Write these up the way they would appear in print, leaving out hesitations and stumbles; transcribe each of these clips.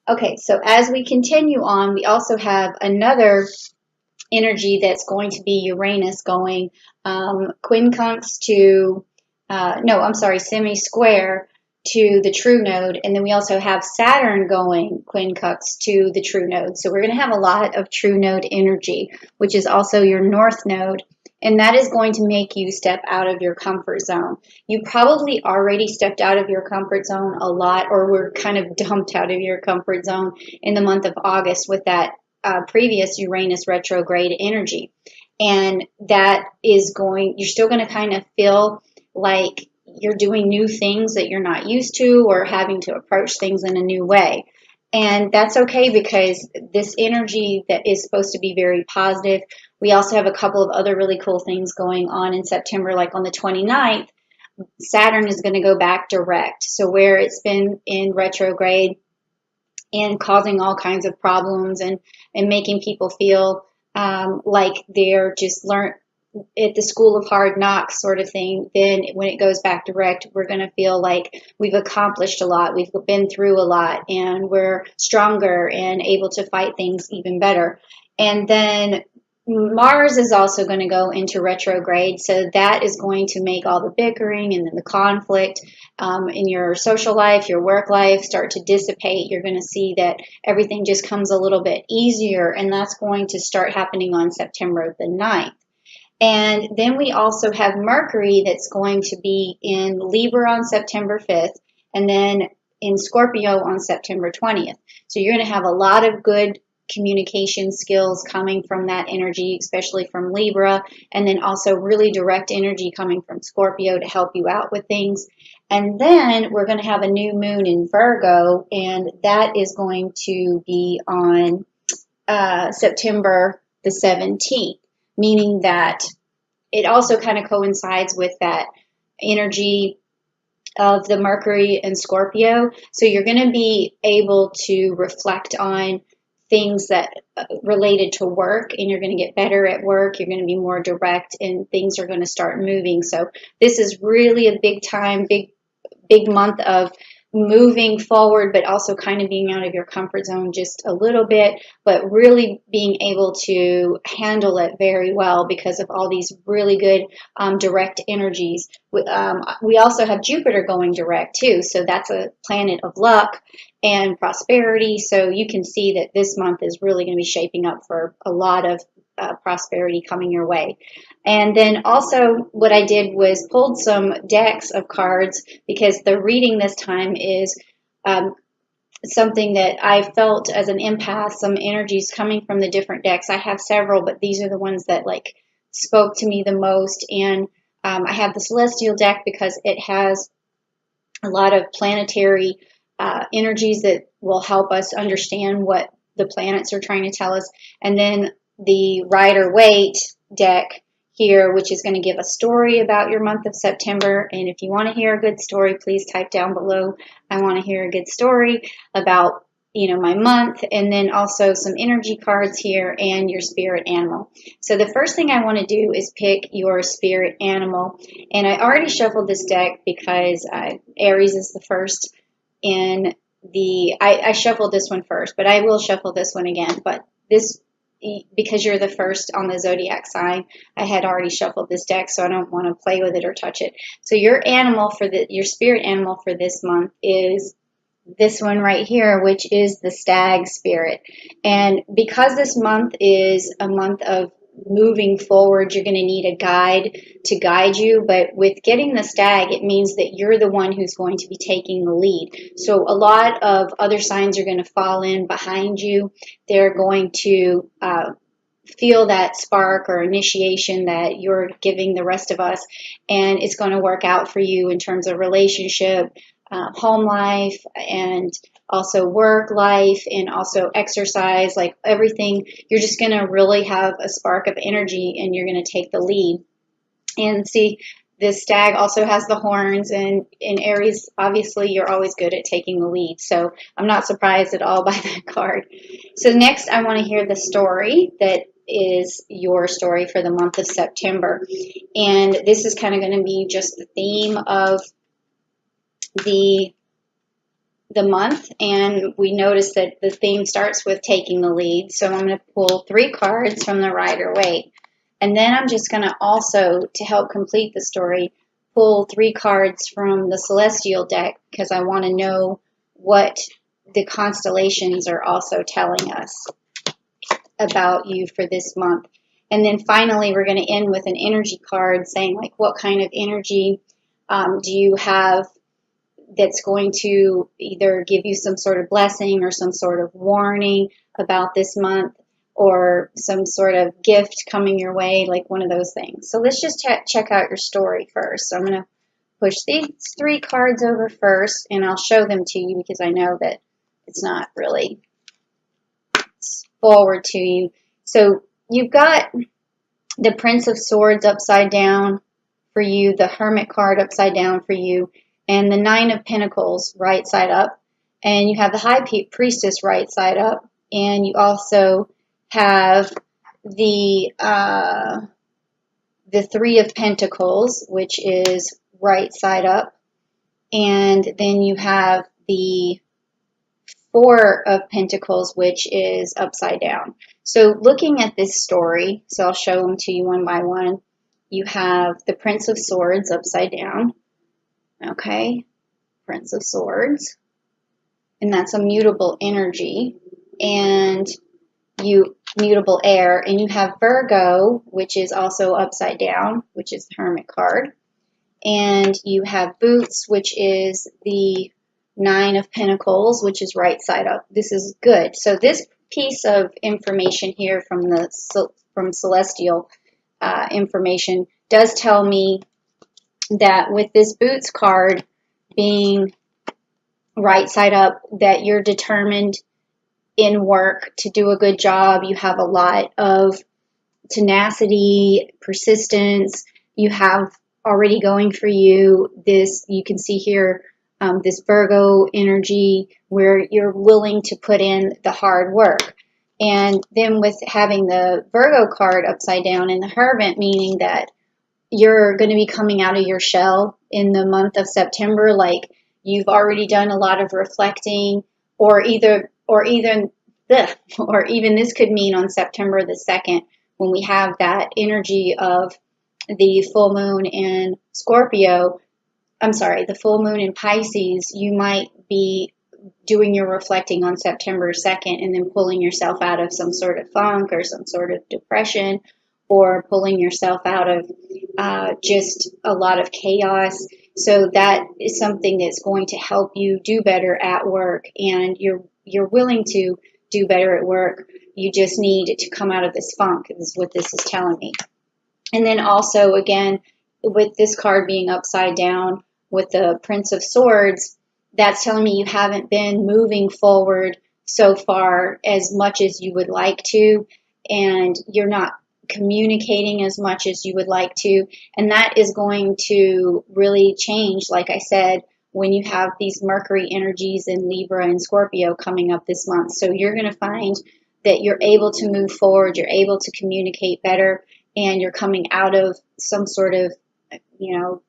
Okay, so as we continue on, we also have another energy that's going to be Uranus going quincunx to, no, I'm sorry, semi-square to the true node. And then we also have Saturn going quincunx to the true node. So we're going to have a lot of true node energy, which is also your north node. And that is going to make you step out of your comfort zone. You probably already stepped out of your comfort zone a lot, or were kind of dumped out of your comfort zone in the month of August with that previous Uranus retrograde energy. And that is going, you're still going to kind of feel like you're doing new things that you're not used to, or having to approach things in a new way. And that's okay, because this energy that is supposed to be very positive, we also have a couple of other really cool things going on in September, like on the 29th, Saturn is going to go back direct. So where it's been in retrograde and causing all kinds of problems, and making people feel like they're just learned at the school of hard knocks sort of thing, then when it goes back direct, we're going to feel like we've accomplished a lot, we've been through a lot, and we're stronger and able to fight things even better. And then Mars is also going to go into retrograde, so that is going to make all the bickering and then the conflict in your social life, your work life, start to dissipate. You're going to see that everything just comes a little bit easier, and that's going to start happening on September the 9th. And then we also have Mercury that's going to be in Libra on September 5th, and then in Scorpio on September 20th. So you're going to have a lot of good communication skills coming from that energy, especially from Libra, and then also really direct energy coming from Scorpio to help you out with things. And then we're going to have a new moon in Virgo, and that is going to be on September the 17th, meaning that it also kind of coincides with that energy of the Mercury and Scorpio. So you're going to be able to reflect on things that related to work, and you're going to get better at work. You're going to be more direct, and things are going to start moving. So this is really a big time, big month of moving forward, but also kind of being out of your comfort zone just a little bit, but really being able to handle it very well because of all these really good direct energies. We also have Jupiter going direct too, so that's a planet of luck and prosperity. So you can see that this month is really going to be shaping up for a lot of prosperity coming your way. And then also what I did was pulled some decks of cards, because the reading this time is something that I felt as an empath, some energies coming from the different decks. I have several, but these are the ones that like spoke to me the most. And I have the Celestial deck because it has a lot of planetary energies that will help us understand what the planets are trying to tell us. And then the Rider-Waite deck here, which is going to give a story about your month of September. And if you want to hear a good story, please type down below, I want to hear a good story about, my month. And then also some energy cards here and your spirit animal. So the first thing I want to do is pick your spirit animal. And I already shuffled this deck because Aries is the first in I shuffled this one first, but I will shuffle this one again. But this, because you're the first on the zodiac sign, I had already shuffled this deck, so I don't want to play with it or touch it. So your spirit animal for this month is this one right here, which is the stag spirit. And because this month is a month of moving forward, you're going to need a guide to guide you. But with getting the stag, it means that you're the one who's going to be taking the lead. So a lot of other signs are going to fall in behind you. They're going to feel that spark or initiation that you're giving the rest of us, and it's going to work out for you in terms of relationship, home life, and also work life, and also exercise, like everything. You're just going to really have a spark of energy, and you're going to take the lead. And see, this stag also has the horns, and in Aries, obviously, you're always good at taking the lead. So I'm not surprised at all by that card. So next, I want to hear the story that is your story for the month of September. And this is kind of going to be just the theme of the the month, and we notice that the theme starts with taking the lead. So I'm going to pull 3 cards from the Rider-Waite. And then I'm just going to also, to help complete the story, pull 3 cards from the Celestial deck because I want to know what the constellations are also telling us about you for this month. And then finally, we're going to end with an energy card saying, like, what kind of energy do you have that's going to either give you some sort of blessing or some sort of warning about this month, or some sort of gift coming your way, like one of those things. So let's just check out your story first. So I'm going to push these 3 cards over first, and I'll show them to you because I know that it's not really forward to you. So you've got the Prince of Swords upside down for you, the Hermit card upside down for you, and the 9 of Pentacles right side up, and you have the High Priestess right side up, and you also have the 3 of Pentacles, which is right side up, and then you have the 4 of Pentacles, which is upside down. So looking at this story, so I'll show them to you one by one. You have the Prince of Swords upside down. Okay, Prince of Swords. And that's a mutable energy. And mutable air. And you have Virgo, which is also upside down, which is the Hermit card. And you have Boots, which is the 9 of Pentacles, which is right side up. This is good. So this piece of information here from Celestial information does tell me that with this Boots card being right side up, that you're determined in work to do a good job. You have a lot of tenacity, persistence. You have already going for you this, you can see here, this Virgo energy where you're willing to put in the hard work. And then with having the Virgo card upside down and the Hermit, meaning that you're going to be coming out of your shell in the month of September, like you've already done a lot of reflecting, or even this could mean on September the 2nd, when we have that energy of the full moon in Scorpio, the full moon in Pisces, you might be doing your reflecting on September 2nd and then pulling yourself out of some sort of funk or some sort of depression, or pulling yourself out of just a lot of chaos. So that is something that's going to help you do better at work, and you're willing to do better at work. You just need to come out of this funk, is what this is telling me. And then also, again, with this card being upside down with the Prince of Swords, that's telling me you haven't been moving forward so far as much as you would like to, and you're not communicating as much as you would like to. And that is going to really change, like I said, when you have these Mercury energies in Libra and Scorpio coming up this month. So you're going to find that you're able to move forward, you're able to communicate better, and you're coming out of some sort of,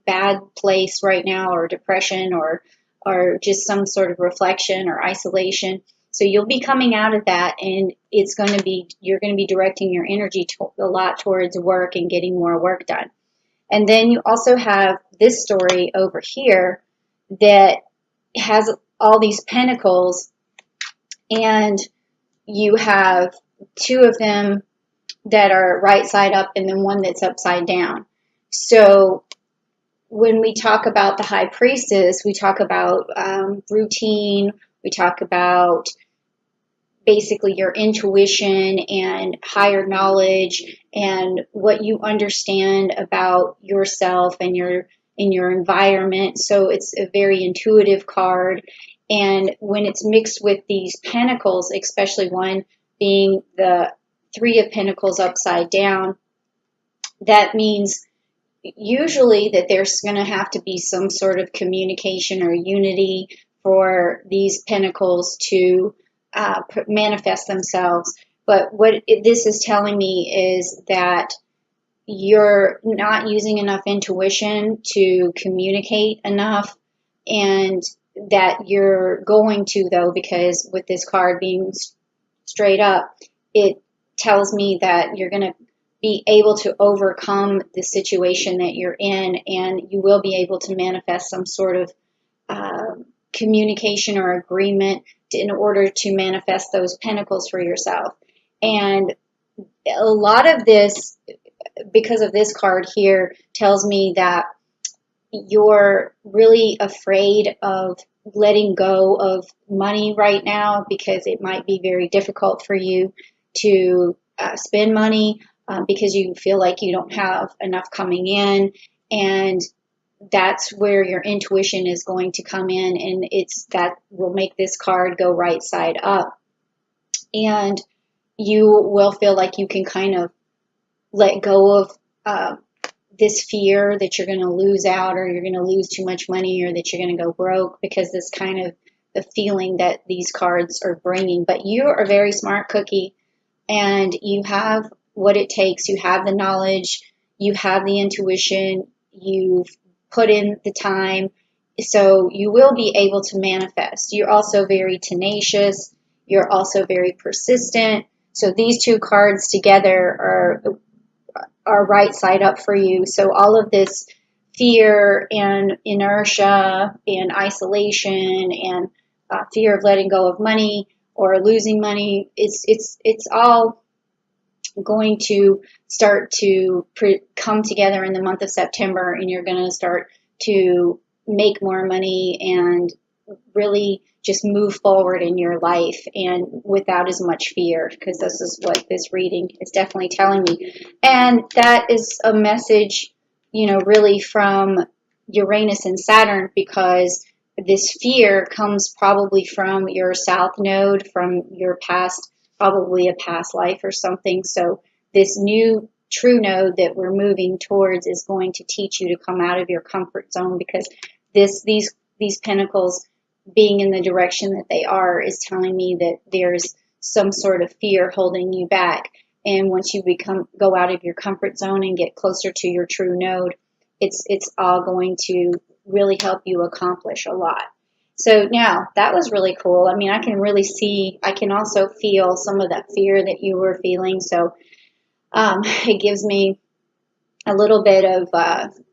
bad place right now, or depression, or just some sort of reflection or isolation. So you'll be coming out of that, and you're going to be directing your energy a lot towards work and getting more work done. And then you also have this story over here that has all these pentacles, and you have 2 of them that are right side up and then one that's upside down. So when we talk about the High Priestess, we talk about routine, we talk about basically your intuition and higher knowledge and what you understand about yourself and your environment. So it's a very intuitive card. And when it's mixed with these pentacles, especially one being the 3 of Pentacles upside down, that means usually that there's going to have to be some sort of communication or unity for these pentacles to manifest themselves. But what this is telling me is that you're not using enough intuition to communicate enough, and that you're going to, though, because with this card being straight up, it tells me that you're going to be able to overcome the situation that you're in, and you will be able to manifest some sort of uh, communication or agreement in order to manifest those pentacles for yourself. And a lot of this, because of this card here, tells me that you're really afraid of letting go of money right now because it might be very difficult for you to spend money because you feel like you don't have enough coming in. And that's where your intuition is going to come in, and it's that will make this card go right side up. And you will feel like you can kind of let go of this fear that you're going to lose out, or you're going to lose too much money, or that you're going to go broke, because this kind of the feeling that these cards are bringing. But you are a very smart cookie, and you have what it takes. You have the knowledge, you have the intuition, you've put in the time, so you will be able to manifest. You're also very tenacious, you're also very persistent. So these two cards together are right side up for you. So all of this fear and inertia and isolation and fear of letting go of money or losing money, it's all going to start to come together in the month of September, and you're going to start to make more money and really just move forward in your life and without as much fear, because this is what this reading is definitely telling me. And that is a message, really from Uranus and Saturn, because this fear comes probably from your south node, from your past, probably a past life or something. So this new true node that we're moving towards is going to teach you to come out of your comfort zone, because these pentacles being in the direction that they are is telling me that there's some sort of fear holding you back. And once you go out of your comfort zone and get closer to your true node, it's all going to really help you accomplish a lot. So now that was really cool. I mean, I can really see, I can also feel some of that fear that you were feeling. So it gives me a little bit of,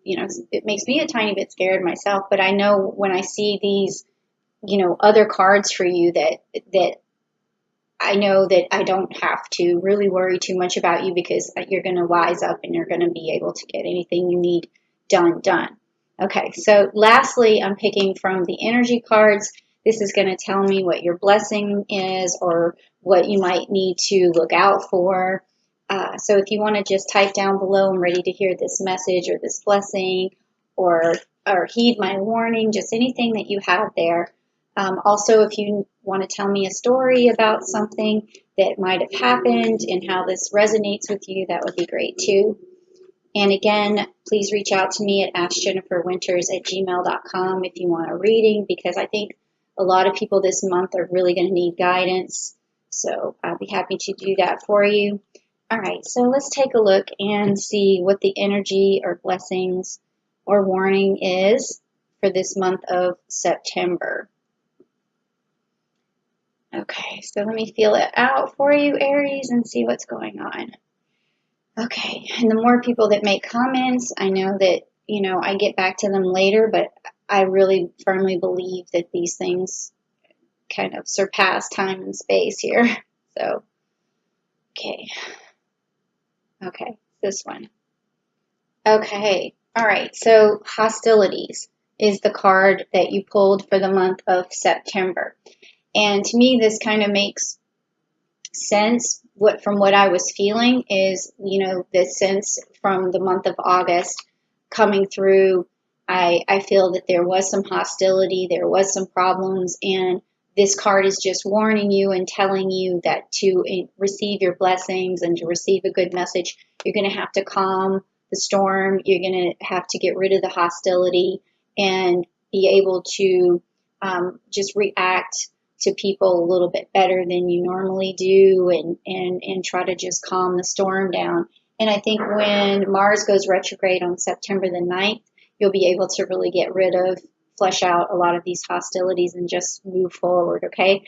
it makes me a tiny bit scared myself, but I know when I see these, other cards for you, that I know that I don't have to really worry too much about you, because you're going to wise up and you're going to be able to get anything you need done. Okay, so lastly, I'm picking from the energy cards. This is going to tell me what your blessing is, or what you might need to look out for. So if you want to just type down below, I'm ready to hear this message or this blessing, or heed my warning, just anything that you have there. Also, if you want to tell me a story about something that might have happened and how this resonates with you, that would be great too. And again, please reach out to me at askjenniferwinters@gmail.com if you want a reading, because I think a lot of people this month are really going to need guidance. So I'll be happy to do that for you. All right, so let's take a look and see what the energy or blessings or warning is for this month of September. Okay, so let me feel it out for you, Aries, and see what's going on. Okay, and the more people that make comments, I know that, I get back to them later, but I really firmly believe that these things kind of surpass time and space here. So, okay, this one. Okay, all right, so hostilities is the card that you pulled for the month of September. And to me, this kind of makes sense. From what I was feeling is, the sense from the month of August coming through, I feel that there was some hostility, there was some problems, and this card is just warning you and telling you that to receive your blessings and to receive a good message, you're going to have to calm the storm. You're going to have to get rid of the hostility and be able to just react to people a little bit better than you normally do, and try to just calm the storm down. And I think when Mars goes retrograde on September the 9th, you'll be able to really get rid of flesh out a lot of these hostilities and just move forward, okay?